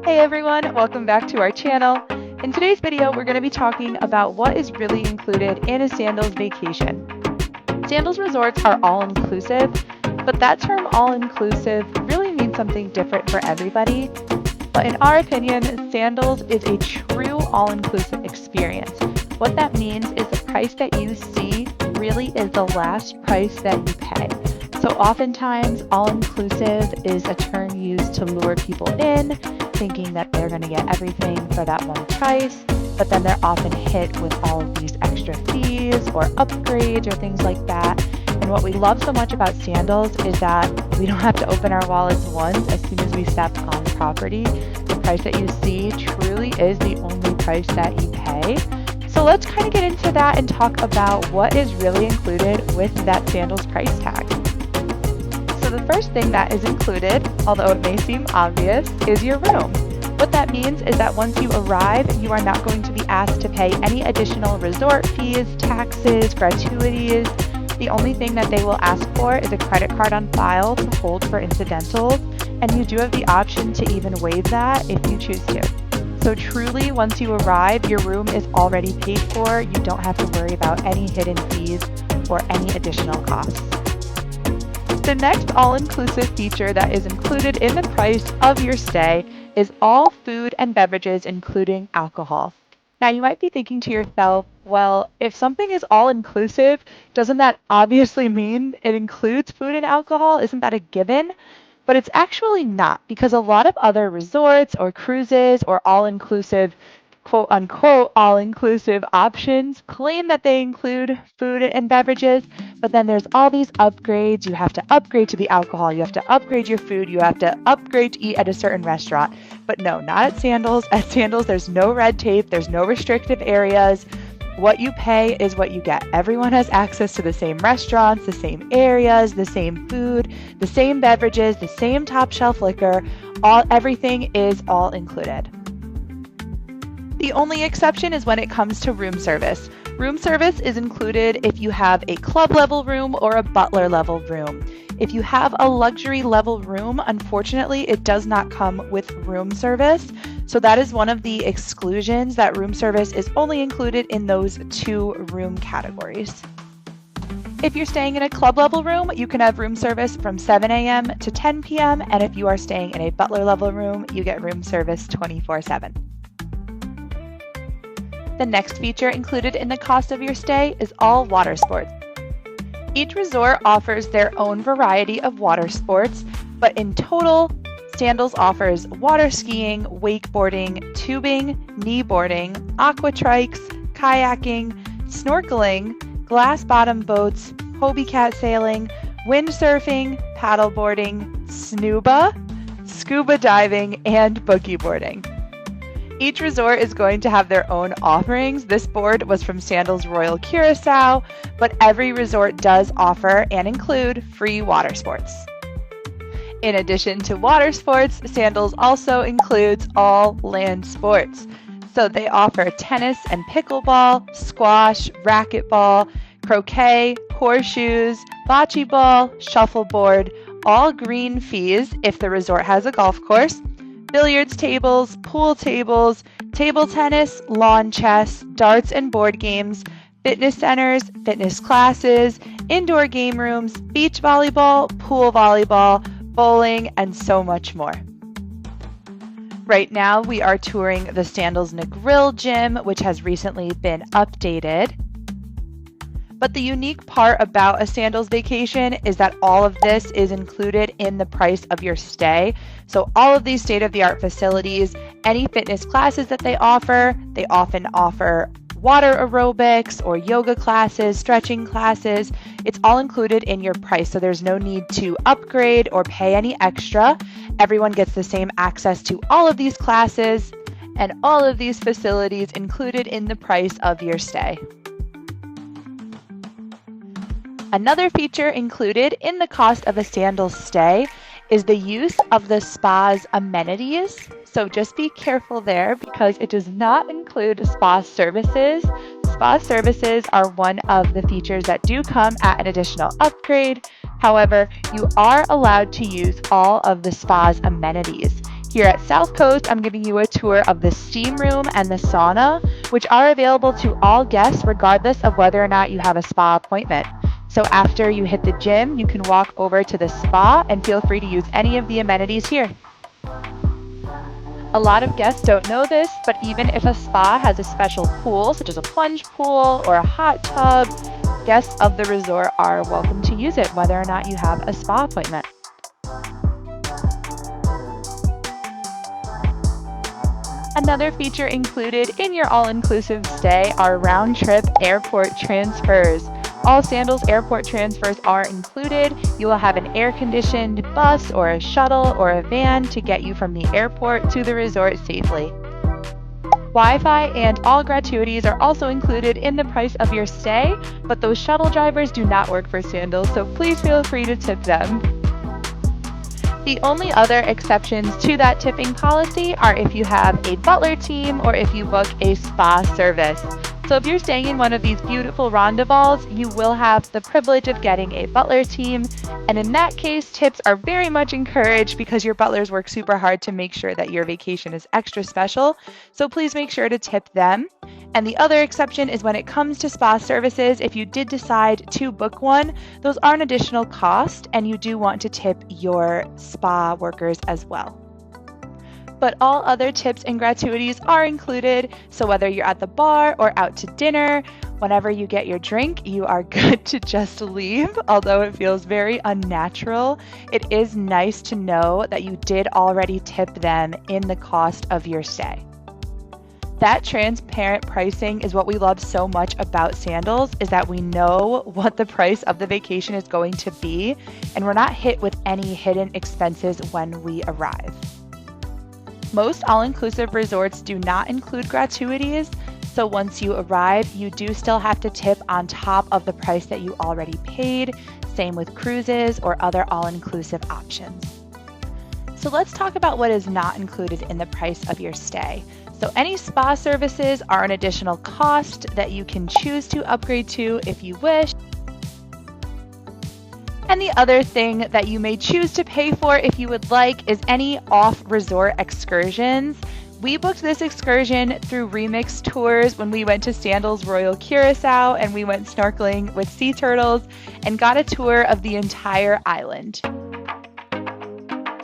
Hey everyone, welcome back to our channel. In today's video, we're going to be talking about what is really included in a Sandals vacation. Sandals resorts are all-inclusive, but that term all-inclusive really means something different for everybody. But in our opinion, Sandals is a true all-inclusive experience. What that means is the price that you see really is the last price that you pay. So oftentimes, all-inclusive is a term used to lure people in, thinking that they're going to get everything for that one price, but then they're often hit with all of these extra fees or upgrades or things like that. And what we love so much about Sandals is that we don't have to open our wallets once as soon as we step on property. The price that you see truly is the only price that you pay. So let's kind of get into that and talk about what is really included with that Sandals price tag. So the first thing that is included, although it may seem obvious, is your room. What that means is that once you arrive, you are not going to be asked to pay any additional resort fees, taxes, gratuities. The only thing that they will ask for is a credit card on file to hold for incidentals, and you do have the option to even waive that if you choose to. So truly, once you arrive, your room is already paid for. You don't have to worry about any hidden fees or any additional costs. The next all-inclusive feature that is included in the price of your stay is all food and beverages, including alcohol. Now, you might be thinking to yourself, well, if something is all-inclusive, doesn't that obviously mean it includes food and alcohol? Isn't that a given? But it's actually not, because a lot of other resorts or cruises or all-inclusive, quote-unquote, all-inclusive options claim that they include food and beverages, but then there's all these upgrades. You have to upgrade to the alcohol. You have to upgrade your food. You have to upgrade to eat at a certain restaurant. But no, not at Sandals. At Sandals, there's no red tape. There's no restrictive areas. What you pay is what you get. Everyone has access to the same restaurants, the same areas, the same food, the same beverages, the same top shelf liquor. Everything is all included. The only exception is when it comes to room service. Room service is included if you have a club level room or a butler level room. If you have a luxury level room, unfortunately, it does not come with room service. So that is one of the exclusions, that room service is only included in those two room categories. If you're staying in a club level room, you can have room service from 7 a.m. to 10 p.m. And if you are staying in a butler level room, you get room service 24/7. The next feature included in the cost of your stay is all water sports. Each resort offers their own variety of water sports, but in total, Sandals offers water skiing, wakeboarding, tubing, kneeboarding, aquatrikes, kayaking, snorkeling, glass bottom boats, Hobie cat sailing, windsurfing, paddleboarding, scuba diving, and boogie boarding. Each resort is going to have their own offerings. This board was from Sandals Royal Curacao, but every resort does offer and include free water sports. In addition to water sports, Sandals also includes all land sports. So they offer tennis and pickleball, squash, racquetball, croquet, horseshoes, bocce ball, shuffleboard, all green fees if the resort has a golf course, billiards tables, pool tables, table tennis, lawn chess, darts and board games, fitness centers, fitness classes, indoor game rooms, beach volleyball, pool volleyball, bowling, and so much more. Right now, we are touring the Sandals Negril Gym, which has recently been updated. But the unique part about a Sandals vacation is that all of this is included in the price of your stay. So all of these state-of-the-art facilities, any fitness classes that they often offer water aerobics or yoga classes, stretching classes. It's all included in your price, so there's no need to upgrade or pay any extra. Everyone gets the same access to all of these classes and all of these facilities included in the price of your stay. Another feature included in the cost of a Sandals stay is the use of the spa's amenities. So just be careful there because it does not include spa services. Spa services are one of the features that do come at an additional upgrade. However, you are allowed to use all of the spa's amenities. Here at South Coast, I'm giving you a tour of the steam room and the sauna, which are available to all guests regardless of whether or not you have a spa appointment. So after you hit the gym, you can walk over to the spa and feel free to use any of the amenities here. A lot of guests don't know this, but even if a spa has a special pool, such as a plunge pool or a hot tub, guests of the resort are welcome to use it, whether or not you have a spa appointment. Another feature included in your all-inclusive stay are round-trip airport transfers. All Sandals airport transfers are included. You will have an air-conditioned bus or a shuttle or a van to get you from the airport to the resort safely. Wi-Fi and all gratuities are also included in the price of your stay, but those shuttle drivers do not work for Sandals, so please feel free to tip them. The only other exceptions to that tipping policy are if you have a butler team or if you book a spa service. So if you're staying in one of these beautiful rondevals, you will have the privilege of getting a butler team. And in that case, tips are very much encouraged because your butlers work super hard to make sure that your vacation is extra special. So please make sure to tip them. And the other exception is when it comes to spa services, if you did decide to book one, those are an additional cost and you do want to tip your spa workers as well. But all other tips and gratuities are included, so whether you're at the bar or out to dinner, whenever you get your drink, you are good to just leave. Although it feels very unnatural, it is nice to know that you did already tip them in the cost of your stay. That transparent pricing is what we love so much about Sandals, is that we know what the price of the vacation is going to be, and we're not hit with any hidden expenses when we arrive. Most all-inclusive resorts do not include gratuities, so once you arrive, you do still have to tip on top of the price that you already paid. Same with cruises or other all-inclusive options. So let's talk about what is not included in the price of your stay. So any spa services are an additional cost that you can choose to upgrade to if you wish. And the other thing that you may choose to pay for if you would like is any off-resort excursions. We booked this excursion through Remix Tours when we went to Sandals Royal Curacao and we went snorkeling with sea turtles and got a tour of the entire island.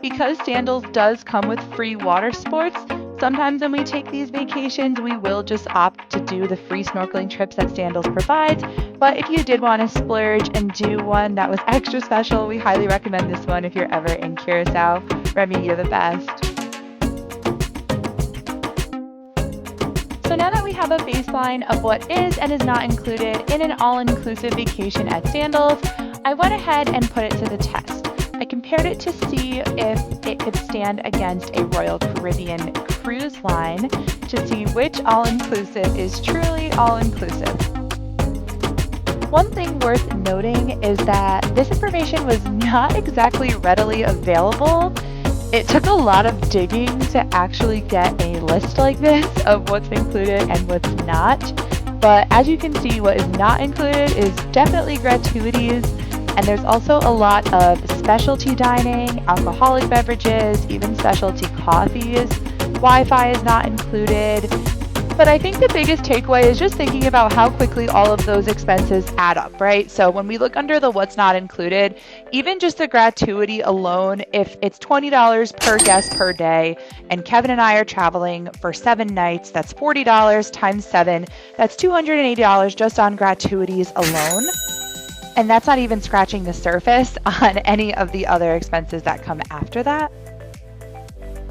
Because Sandals does come with free water sports, sometimes when we take these vacations, we will just opt to do the free snorkeling trips that Sandals provides. But if you did want to splurge and do one that was extra special, we highly recommend this one if you're ever in Curacao. Remy, you're the best. So now that we have a baseline of what is and is not included in an all-inclusive vacation at Sandals, I went ahead and put it to the test. I compared it to see if it could stand against a Royal Caribbean cruise line to see which all-inclusive is truly all-inclusive. One thing worth noting is that this information was not exactly readily available. It took a lot of digging to actually get a list like this of what's included and what's not. But as you can see, what is not included is definitely gratuities. And there's also a lot of specialty dining, alcoholic beverages, even specialty coffees. Wi-Fi is not included. But I think the biggest takeaway is just thinking about how quickly all of those expenses add up, right? So when we look under the what's not included, even just the gratuity alone, if it's $20 per guest per day, and Kevin and I are traveling for 7 nights, that's $40 times 7, that's $280 just on gratuities alone. And that's not even scratching the surface on any of the other expenses that come after that.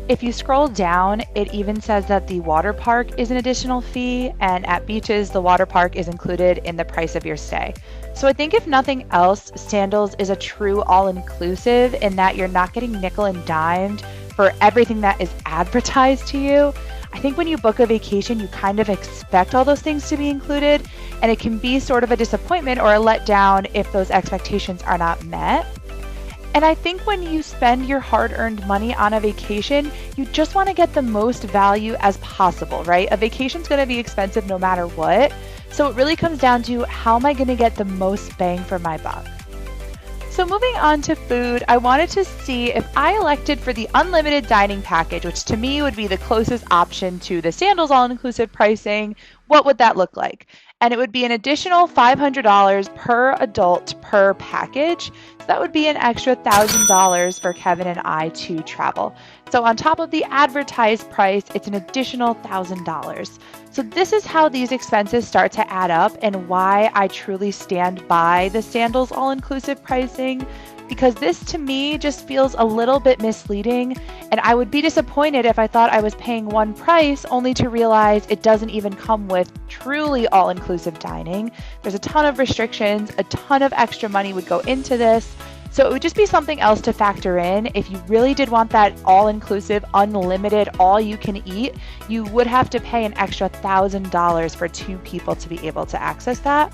If you scroll down, it even says that the water park is an additional fee, and at beaches, the water park is included in the price of your stay. So I think if nothing else, Sandals is a true all-inclusive in that you're not getting nickel and dimed for everything that is advertised to you. I think when you book a vacation, you kind of expect all those things to be included, and it can be sort of a disappointment or a letdown if those expectations are not met. And I think when you spend your hard-earned money on a vacation, you just want to get the most value as possible, right? A vacation's going to be expensive no matter what. So it really comes down to how am I going to get the most bang for my buck? So moving on to food, I wanted to see if I elected for the unlimited dining package, which to me would be the closest option to the Sandals all-inclusive pricing, what would that look like? And it would be an additional $500 per adult per package. So that would be an extra $1,000 for Kevin and I to travel. So on top of the advertised price, it's an additional $1,000. So this is how these expenses start to add up and why I truly stand by the Sandals all-inclusive pricing, because this to me just feels a little bit misleading, and I would be disappointed if I thought I was paying one price only to realize it doesn't even come with truly all-inclusive dining. There's a ton of restrictions, a ton of extra money would go into this. So it would just be something else to factor in. If you really did want that all-inclusive, unlimited, all-you-can-eat, you would have to pay an extra $1,000 for 2 people to be able to access that.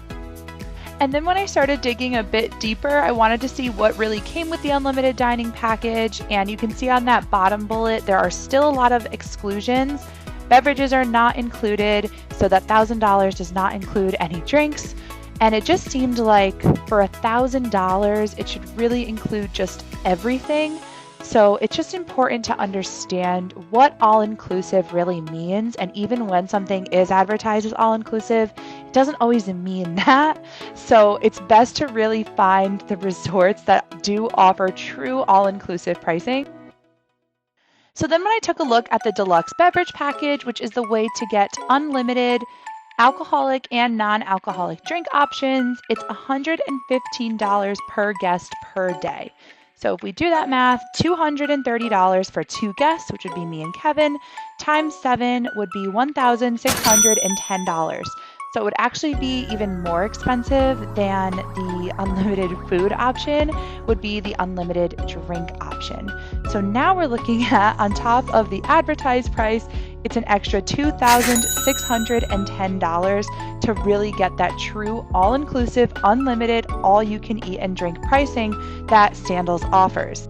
And then when I started digging a bit deeper, I wanted to see what really came with the unlimited dining package. And you can see on that bottom bullet, there are still a lot of exclusions. Beverages are not included, so that $1,000 does not include any drinks. And it just seemed like for $1,000, it should really include just everything. So it's just important to understand what all-inclusive really means. And even when something is advertised as all-inclusive, it doesn't always mean that. So it's best to really find the resorts that do offer true all-inclusive pricing. So then when I took a look at the deluxe beverage package, which is the way to get unlimited alcoholic and non-alcoholic drink options, it's $115 per guest per day. So if we do that math, $230 for 2 guests, which would be me and Kevin, times 7 would be $1,610. So it would actually be even more expensive than the unlimited food option would be the unlimited drink option. So now we're looking at, on top of the advertised price, it's an extra $2,610 to really get that true all-inclusive, unlimited, all-you-can-eat and drink pricing that Sandals offers.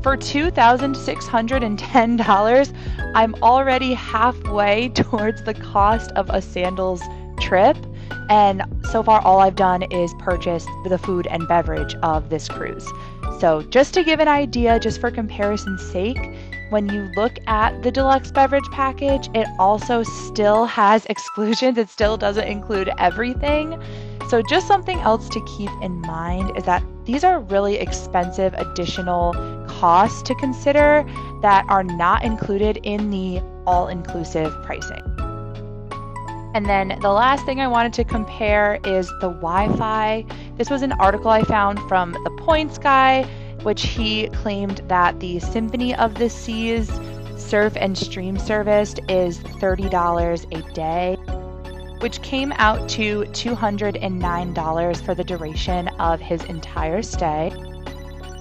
For $2,610, I'm already halfway towards the cost of a Sandals trip, and so far all I've done is purchase the food and beverage of this cruise. So just to give an idea, just for comparison's sake, when you look at the deluxe beverage package, it also still has exclusions. It still doesn't include everything. So just something else to keep in mind is that these are really expensive additional costs to consider that are not included in the all-inclusive pricing. And then the last thing I wanted to compare is the Wi-Fi. This was an article I found from the Points guy, which he claimed that the Symphony of the Seas surf and stream service is $30 a day, which came out to $209 for the duration of his entire stay.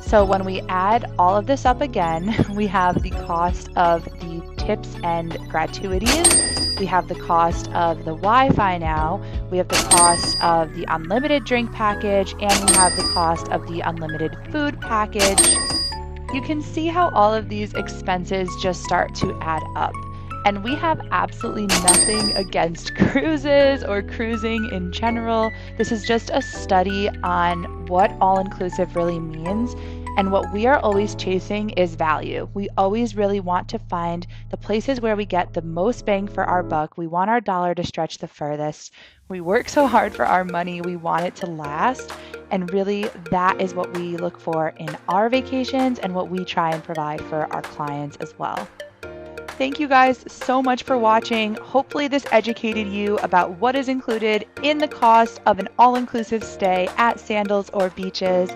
So when we add all of this up again, we have the cost of the tips and gratuities. We have the cost of the Wi-Fi now, we have the cost of the unlimited drink package, and we have the cost of the unlimited food package. You can see how all of these expenses just start to add up. And we have absolutely nothing against cruises or cruising in general. This is just a study on what all-inclusive really means. And what we are always chasing is value. We always really want to find the places where we get the most bang for our buck. We want our dollar to stretch the furthest. We work so hard for our money, we want it to last. And really, that is what we look for in our vacations and what we try and provide for our clients as well. Thank you guys so much for watching. Hopefully this educated you about what is included in the cost of an all-inclusive stay at Sandals or Beaches.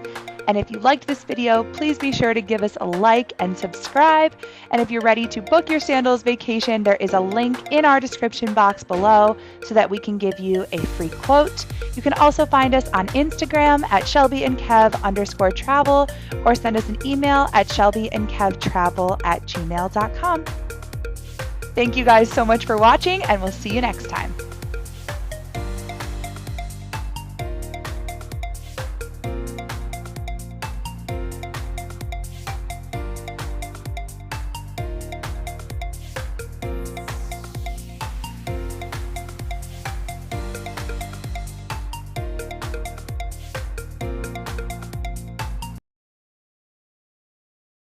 And if you liked this video, please be sure to give us a like and subscribe. And if you're ready to book your Sandals vacation, there is a link in our description box below so that we can give you a free quote. You can also find us on Instagram at shelbyandkev_travel or send us an email at shelbyandkevtravel@gmail.com. Thank you guys so much for watching, and we'll see you next time.